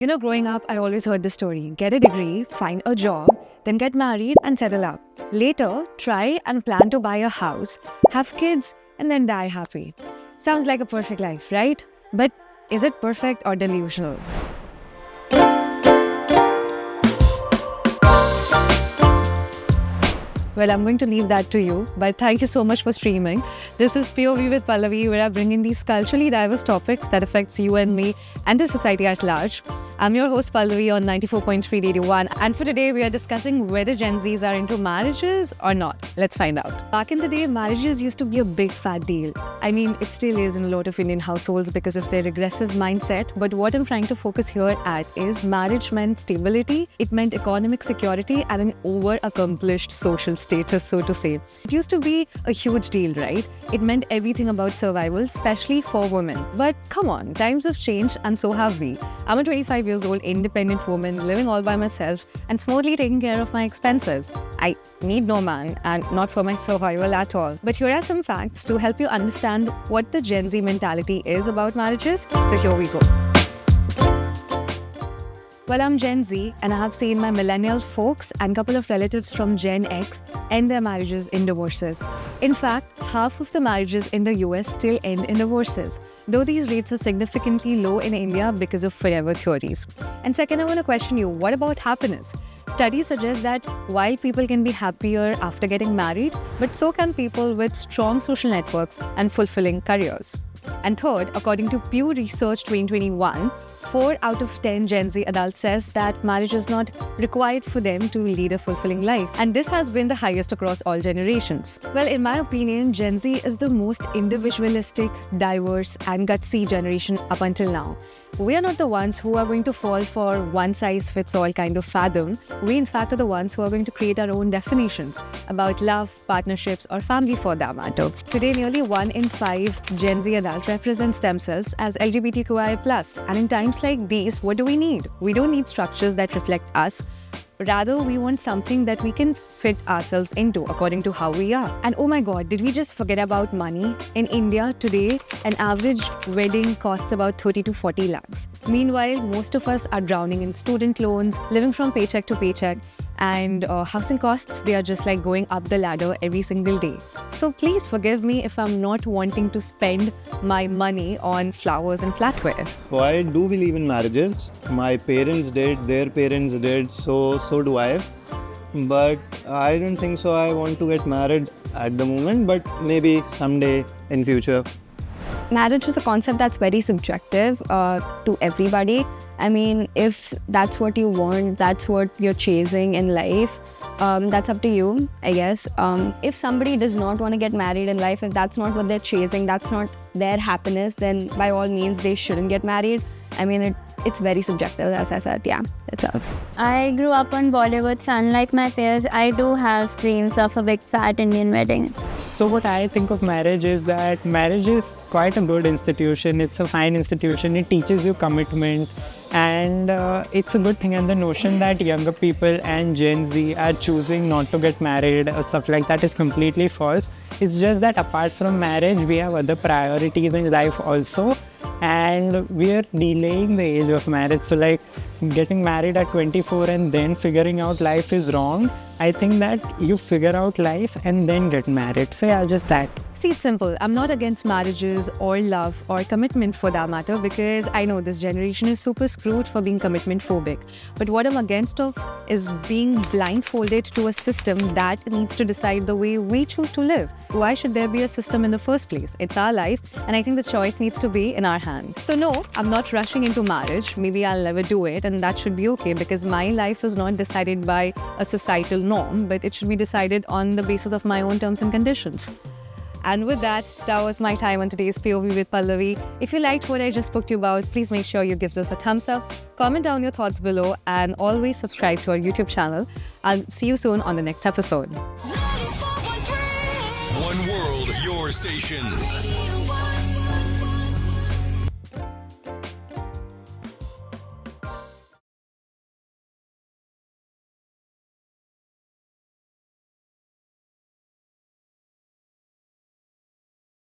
Growing up, I always heard the story: get a degree, find a job, then get married and settle up. Later, try and plan to buy a house, have kids, and then die happy. Sounds like a perfect life, right? But is it perfect or delusional? Well, I'm going to leave that to you, but thank you so much for streaming. This is POV with Pallavi, where I bring in these culturally diverse topics that affects you and me and the society at large. I'm your host Pallavi on 94.3 Radio 1, and for today we are discussing whether Gen Zs are into marriages or not. Let's find out. Back in the day, marriages used to be a big fat deal. I mean, it still is in a lot of Indian households because of their regressive mindset, but what I'm trying to focus here at is marriage meant stability, it meant economic security and an over-accomplished social status, so to say. It used to be a huge deal, right? It meant everything about survival, especially for women. But come on, times have changed and so have we. I'm a 25 years old independent woman living all by myself and smoothly taking care of my expenses. I need no man and not for my survival at all. But here are some facts to help you understand what the Gen Z mentality is about marriages. So here we go. Well, I'm Gen Z and I have seen my millennial folks and couple of relatives from Gen X end their marriages in divorces. In fact, half of the marriages in the US still end in divorces, though these rates are significantly low in India because of forever theories. And second, I want to question you, what about happiness? Studies suggest that while people can be happier after getting married, but so can people with strong social networks and fulfilling careers. And third, according to Pew Research 2021, 4 out of 10 Gen Z adults says that marriage is not required for them to lead a fulfilling life. And this has been the highest across all generations. Well, in my opinion, Gen Z is the most individualistic, diverse, and gutsy generation up until now. We are not the ones who are going to fall for one-size-fits-all kind of fathom. We, in fact, are the ones who are going to create our own definitions about love, partnerships, or family for that matter. Today, nearly 1 in 5 Gen Z adults represents themselves as LGBTQI+. And in times like these, what do we need? We don't need structures that reflect us. Rather, we want something that we can fit ourselves into according to how we are. And oh my god, did we just forget about money? In India today, an average wedding costs about 30 to 40 lakhs. Meanwhile, most of us are drowning in student loans, living from paycheck to paycheck, and housing costs, they are just like going up the ladder every single day. So please forgive me if I'm not wanting to spend my money on flowers and flatware. So I do believe in marriages. My parents did, their parents did, so do I. But I don't think so I want to get married at the moment, but maybe someday in future. Marriage is a concept that's very subjective to everybody. I mean, if that's what you want, that's what you're chasing in life, that's up to you, I guess. If somebody does not want to get married in life, if that's not what they're chasing, that's not their happiness, then by all means, they shouldn't get married. I mean, it's very subjective, as I said. Yeah, that's all. I grew up on Bollywood, so unlike my peers, I do have dreams of a big fat Indian wedding. So what I think of marriage is that marriage is quite a good institution. It's a fine institution. It teaches you commitment, and it's a good thing. And the notion that younger people and Gen Z are choosing not to get married or stuff like that is completely false. It's just that apart from marriage, we have other priorities in life also, and we are delaying the age of marriage. So like getting married at 24 and then figuring out life is wrong. I think that you figure out life and then get married. So yeah, just that. See, it's simple. I'm not against marriages or love or commitment for that matter, because I know this generation is super screwed for being commitment phobic. But what I'm against of is being blindfolded to a system that needs to decide the way we choose to live. Why should there be a system in the first place? It's our life, and I think the choice needs to be in our hands. So no, I'm not rushing into marriage. Maybe I'll never do it, and that should be okay, because my life is not decided by a societal norm, but it should be decided on the basis of my own terms and conditions. And with that was my time on today's POV with Pallavi. If you liked what I just spoke to you about, please make sure you give us a thumbs up, comment down your thoughts below, and always subscribe to our YouTube channel. I'll see you soon on the next episode. One world, your station.